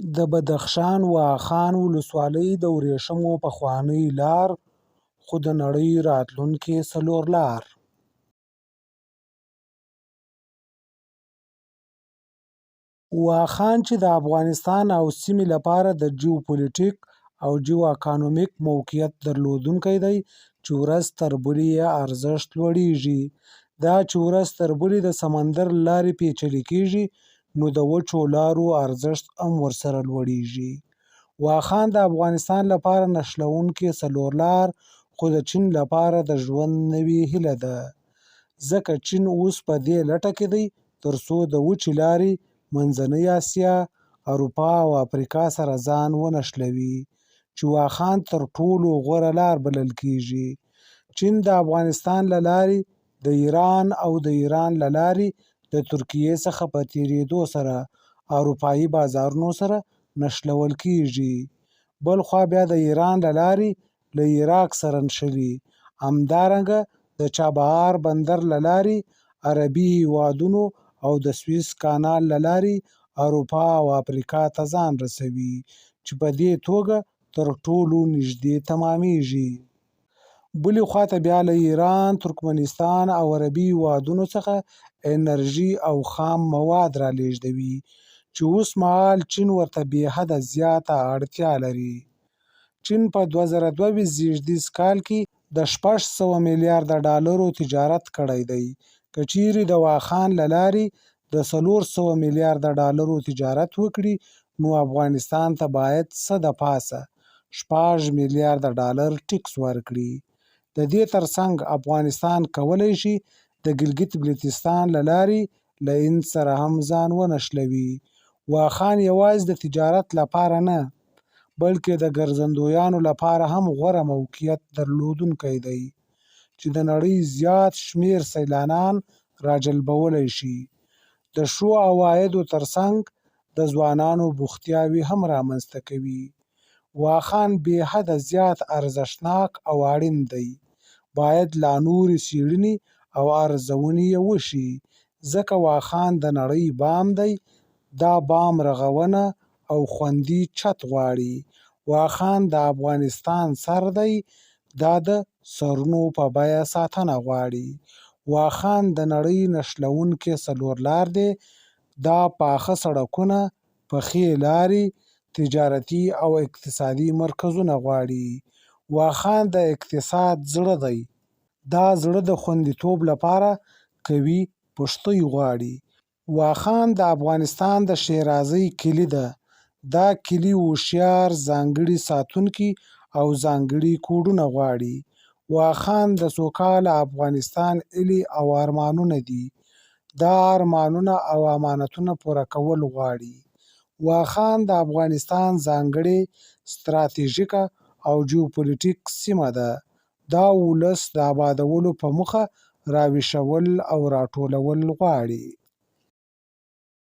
د بدخشان واخان ولسوالۍ د ورېښمو پخوانۍ لار، خو د نړۍ راتلونکې څلور لار. واخان چې د افغانستان او سیمې لپاره د جیوپولیټیک او جیواکانومیک موقعیت درلودونکی دی، چې ورځ تر بلې یې ارزښت لوړیږي. دا چې ورځ تر بلې د سمندر له لارې پیچلې کیږي، نو د وچو لارو ارزښت هم ورسره لوړیږي. واخان د افغانستان لپاره نښلونکې څلور لار، خو د چین لپاره د ژوند نوې هیله ده. ځکه چین اوس په دې لټه کې دی ترڅو د وچې لارې منځنۍ اسیا، اروپا او افریقا سره ځان ونښلوي، چې واخان تر ټولو غوره لار بلل کیږي. چین د افغانستان له لارې د ایران او د ایران له لارې د ترکیې څخه په تېرېدو سره اروپایي بازارونو سره نښلول کیږي. بل خوا بیا د ایران له لارې له عراق سره نښلي. همدارنګه د چابهار بندر له لارې عربي هیوادونو او د سویس کانال له لارې اروپا او افریقا ته ځان رسوي، چې په دې توګه تر ټولو نږدې تمامیږي. بلې خواته بیا له ایران، ترکمنستان او عربي هیوادونو څخه انرژي او خام مواد را لیږدوي، چې اوس مهال چین ورته بې حده زیاته اړتیا لري. چین په 2022 زیږدیز کال کې د 600 میلیارده ډالرو تجارت کړی دی. که چیرې د واخان له لارې د 400 میلیارده ډالرو تجارت وکړي، نو افغانستان ته باید څه د پاسه 6 میلیارده ډالر ټیکس ورکړي. د دې ترڅنګ افغانستان کولی شي د ګلګت بلتیستان له لارې له هند سره هم ځان ونښلوي. واخان یوازې د تجارت لپاره نه، بلکې د ګرځندویانو لپاره هم غوره موقعیت درلودونکی دی، چې د نړۍ زیات شمېر سیلانیان راجلبولی شي. د ښو عوایدو ترڅنګ د ځوانانو بوختیاوې هم رامنځته کوي. واخان بې حده زیات ارزښتناک او اړین دی. باید لا نورې څېړنې او ارزونې یې وشي، ځکه واخان د نړۍ بام دی. دا بام رغونه او خوندي چت غواړي. واخان د افغانستان سر دی، دا د سرونو په بیه ساتنه غواړي. واخان د نړۍ نښلونکې څلور لار دی. دا پاخه سړکونه، پخې لارې، تجارتي او اقتصادي مرکزونه غواړي. واخان د اقتصاد زړه دی. دا زړه د خوندیتوب لپاره قوي پشتۍ غواړي. واخان د افغانستان د ښېرازۍ کلي ده. دا کلي هوښیار، ځانګړي ساتونکي او ځانګړي کوډونه غواړي. واخان د سوکاله افغانستان هیلې او ارمانونه دي. دا ارمانونه او امانتونه پوره کول غواړي. واخان د افغانستان ځانګړې ستراتیژیکه او جیوپولیټیک سیمه ده. دا ولس د آبادولو په موخه راویښول او راټولول غواړي.